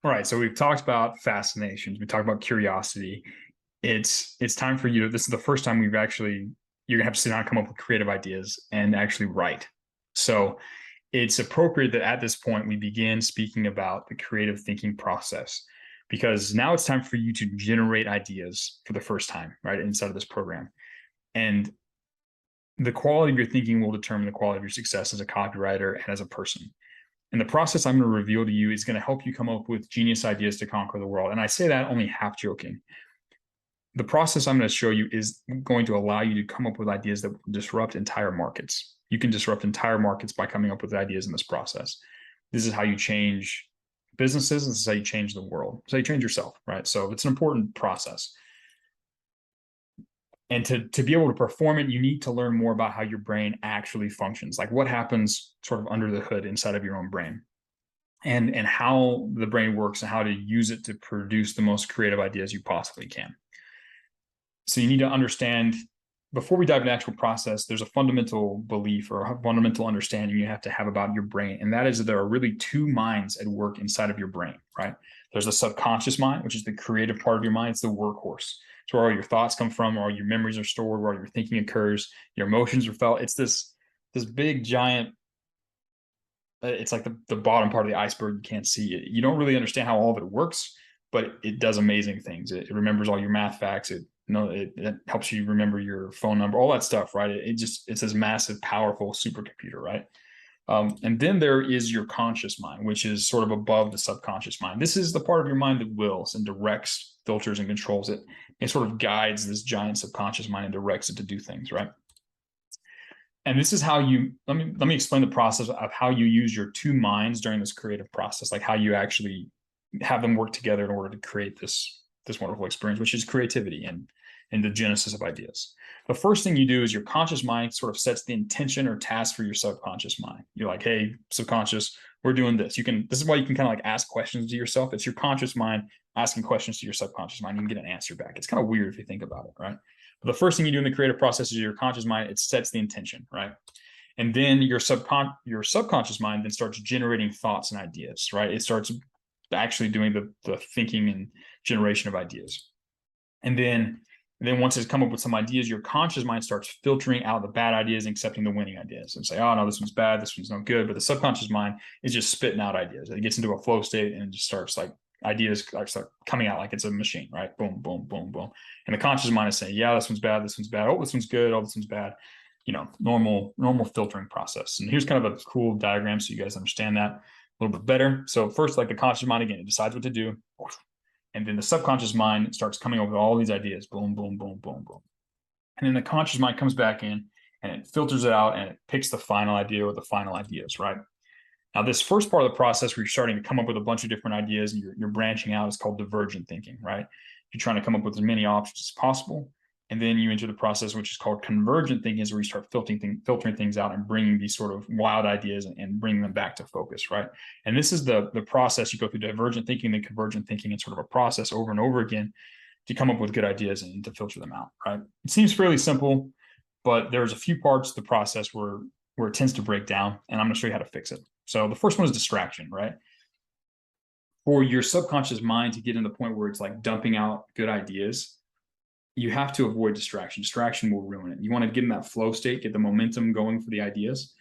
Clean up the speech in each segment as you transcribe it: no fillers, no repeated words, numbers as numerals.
All right, so we've talked about fascinations. We talked about curiosity. It's time for you to. This is the first time you're gonna have to sit down and come up with creative ideas and actually write. So it's appropriate that at this point we begin speaking about the creative thinking process, because now it's time for you to generate ideas for the first time, right, inside of this program. And the quality of your thinking will determine the quality of your success as a copywriter and as a person. And the process I'm going to reveal to you is going to help you come up with genius ideas to conquer the world. And I say that only half joking. The process I'm going to show you is going to allow you to come up with ideas that will disrupt entire markets. You can disrupt entire markets by coming up with ideas in this process. This is how you change businesses. This is how you change the world. This is how you change yourself, right? So it's an important process. And to be able to perform it, you need to learn more about how your brain actually functions, like what happens sort of under the hood inside of your own brain, and how the brain works and how to use it to produce the most creative ideas you possibly can. So you need to understand, before we dive into the actual process, there's a fundamental belief or a fundamental understanding you have to have about your brain. And that is that there are really two minds at work inside of your brain, right? There's the subconscious mind, which is the creative part of your mind. It's the workhorse. It's where all your thoughts come from, where all your memories are stored, where all your thinking occurs, your emotions are felt. It's this big giant, it's like the bottom part of the iceberg. You can't see it. You don't really understand how all of it works, but it does amazing things. It remembers all your math facts. It helps you remember your phone number, all that stuff, right? It's this massive, powerful supercomputer, right? And then there is your conscious mind, which is sort of above the subconscious mind. This is the part of your mind that wills and directs, filters, and controls it. It sort of guides this giant subconscious mind and directs it to do things, right? And this is how let me explain the process of how you use your two minds during this creative process, like how you actually have them work together in order to create this wonderful experience, which is creativity and the genesis of ideas. The first thing you do is your conscious mind sort of sets the intention or task for your subconscious mind. You're like, hey, subconscious, we're doing this. This is why you can kind of like ask questions to yourself. It's your conscious mind asking questions to your subconscious mind. You can get an answer back. It's kind of weird if you think about it, right? But the first thing you do in the creative process is your conscious mind, it sets the intention, right? And then your subconscious mind then starts generating thoughts and ideas, right? It starts actually doing the thinking and generation of ideas. And then once it's come up with some ideas, your conscious mind starts filtering out the bad ideas and accepting the winning ideas and say, oh, no, this one's bad, this one's no good. But the subconscious mind is just spitting out ideas. It gets into a flow state and it just starts like ideas start coming out like it's a machine, right? Boom, boom, boom, boom. And the conscious mind is saying, yeah, this one's bad, this one's bad. Oh, this one's good. Oh, this one's bad. Normal filtering process. And here's kind of a cool diagram so you guys understand that a little bit better. So first, like the conscious mind, again, it decides what to do. And then the subconscious mind starts coming up with all these ideas. Boom, boom, boom, boom, boom. And then the conscious mind comes back in and it filters it out and it picks the final idea or the final ideas, right? Now, this first part of the process where you're starting to come up with a bunch of different ideas and you're branching out is called divergent thinking, right? You're trying to come up with as many options as possible. And then you enter the process, which is called convergent thinking, is where you start filtering things out and bringing these sort of wild ideas and bringing them back to focus, right? And this is the process. You go through divergent thinking, then convergent thinking, and sort of a process over and over again to come up with good ideas and to filter them out, right? It seems fairly simple, but there's a few parts of the process where it tends to break down, and I'm going to show you how to fix it. So the first one is distraction, right? For your subconscious mind to get in the point where it's like dumping out good ideas, you have to avoid distraction. Distraction will ruin it. You want to get in that flow state, get the momentum going for the ideas,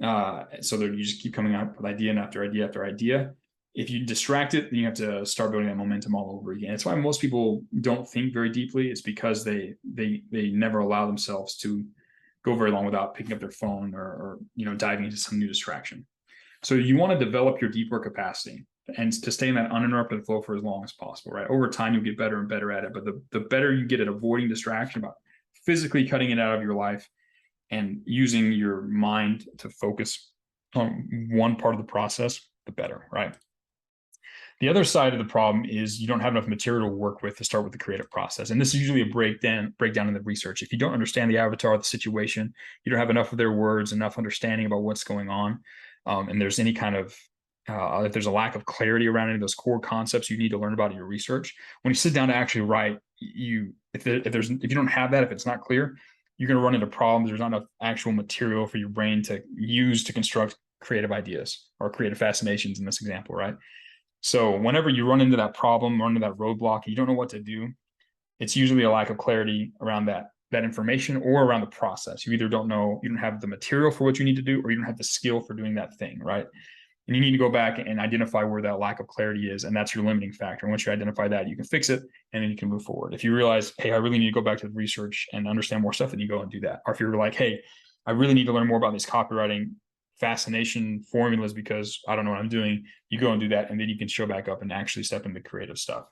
so that you just keep coming up with idea after idea after idea. If you distract it, then you have to start building that momentum all over again. It's why most people don't think very deeply. It's because they never allow themselves to go very long without picking up their phone or diving into some new distraction. So you want to develop your deep work capacity and to stay in that uninterrupted flow for as long as possible, right? Over time, you'll get better and better at it. But the better you get at avoiding distraction, about physically cutting it out of your life and using your mind to focus on one part of the process, the better, right? The other side of the problem is you don't have enough material to work with to start with the creative process. And this is usually a breakdown in the research. If you don't understand the avatar of the situation, you don't have enough of their words, enough understanding about what's going on, and there's any kind of if there's a lack of clarity around any of those core concepts you need to learn about in your research, when you sit down to actually write, if you don't have that, if it's not clear, you're going to run into problems. There's not enough actual material for your brain to use to construct creative ideas or creative fascinations in this example, right? So whenever you run into that problem, run into that roadblock, and you don't know what to do, it's usually a lack of clarity around that information or around the process. You either don't know, you don't have the material for what you need to do, or you don't have the skill for doing that thing, right? And you need to go back and identify where that lack of clarity is, and that's your limiting factor. And once you identify that, you can fix it, and then you can move forward. If you realize, hey, I really need to go back to the research and understand more stuff, then you go and do that. Or if you're like, hey, I really need to learn more about these copywriting fascination formulas because I don't know what I'm doing, you go and do that, and then you can show back up and actually step into creative stuff.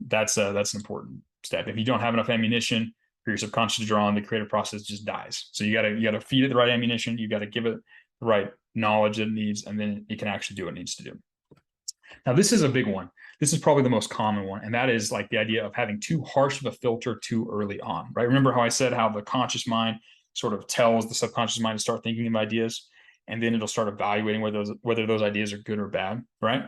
That's an important step. If you don't have enough ammunition for your subconscious to draw on, the creative process just dies. So you gotta feed it the right ammunition. You gotta give it the right knowledge that it needs, and then it can actually do what it needs to do. Now, this is a big one. This is probably the most common one, and that is like the idea of having too harsh of a filter too early on, right? Remember how I said how the conscious mind sort of tells the subconscious mind to start thinking of ideas, and then it'll start evaluating whether those ideas are good or bad, right?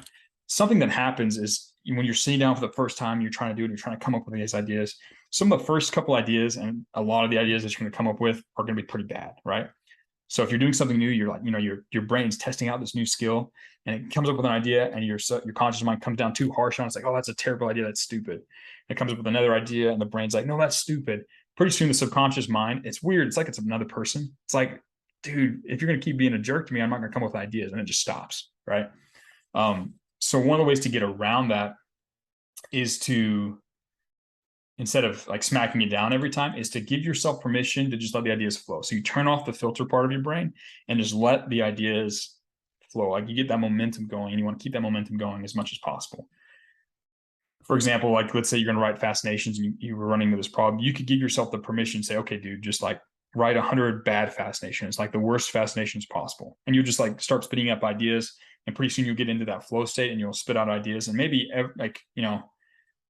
Something that happens is when you're sitting down for the first time, you're trying to do it, you're trying to come up with these ideas. Some of the first couple ideas and a lot of the ideas that you're going to come up with are going to be pretty bad, right? So if you're doing something new, you're like, your brain's testing out this new skill, and it comes up with an idea, and your conscious mind comes down too harsh on it. It's like, oh, that's a terrible idea. That's stupid. And it comes up with another idea, and the brain's like, no, that's stupid. Pretty soon, the subconscious mind, it's weird. It's like it's another person. It's like, dude, if you're going to keep being a jerk to me, I'm not going to come up with ideas, and it just stops, right? So one of the ways to get around that is to, instead of like smacking it down every time, is to give yourself permission to just let the ideas flow. So you turn off the filter part of your brain and just let the ideas flow. Like you get that momentum going, and you want to keep that momentum going as much as possible. For example, like let's say you're going to write fascinations and you were running into this problem. You could give yourself the permission to say, okay, dude, just like write 100 bad fascinations, like the worst fascinations possible. And you just like start spitting up ideas, and pretty soon you'll get into that flow state and you'll spit out ideas. And maybe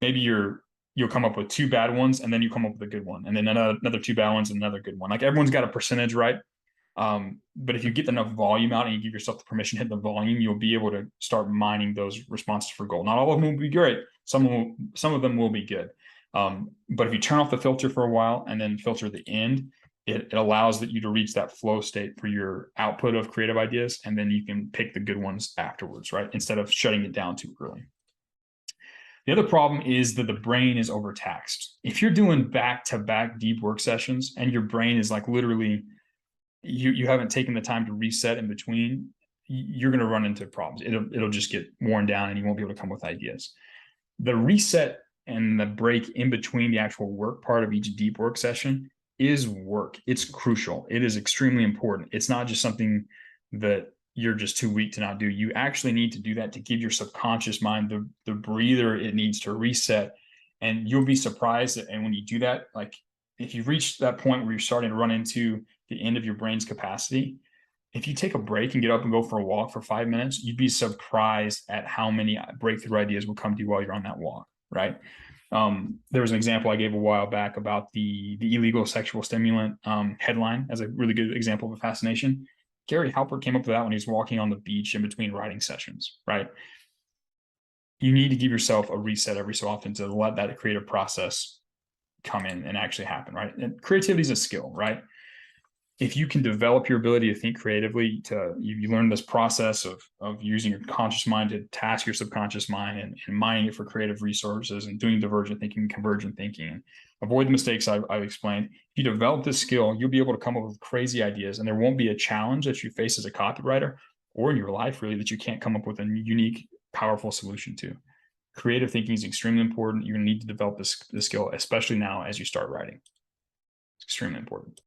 maybe you'll come up with 2 bad ones, and then you come up with a good one, and then another 2 bad ones and another good one. Like everyone's got a percentage, right? But if you get enough volume out and you give yourself the permission to hit the volume, you'll be able to start mining those responses for gold. Not all of them will be great. Some of them will be good. But if you turn off the filter for a while and then filter the end, it allows you to reach that flow state for your output of creative ideas, and then you can pick the good ones afterwards, right? Instead of shutting it down too early. The other problem is that the brain is overtaxed. If you're doing back-to-back deep work sessions and your brain is like literally, you haven't taken the time to reset in between, you're going to run into problems. It'll just get worn down, and you won't be able to come up with ideas. The reset and the break in between the actual work part of each deep work session is work. It's crucial. It is extremely important. It's not just something that you're just too weak to not do. You actually need to do that to give your subconscious mind the breather it needs to reset. And you'll be surprised that, and when you do that, like if you've reached that point where you're starting to run into the end of your brain's capacity, if you take a break and get up and go for a walk for 5 minutes, you'd be surprised at how many breakthrough ideas will come to you while you're on that walk, right? There was an example I gave a while back about the illegal sexual stimulant headline as a really good example of a fascination. Gary Halpert came up with that when he was walking on the beach in between writing sessions, right? You need to give yourself a reset every so often to let that creative process come in and actually happen, right? And creativity is a skill, right? If you can develop your ability to think creatively, you learn this process of using your conscious mind to task your subconscious mind and mining it for creative resources and doing divergent thinking and convergent thinking, and avoid the mistakes I've explained. If you develop this skill, you'll be able to come up with crazy ideas, and there won't be a challenge that you face as a copywriter or in your life really that you can't come up with a unique, powerful solution to. Creative thinking is extremely important. You're going to need to develop this skill, especially now as you start writing. It's extremely important.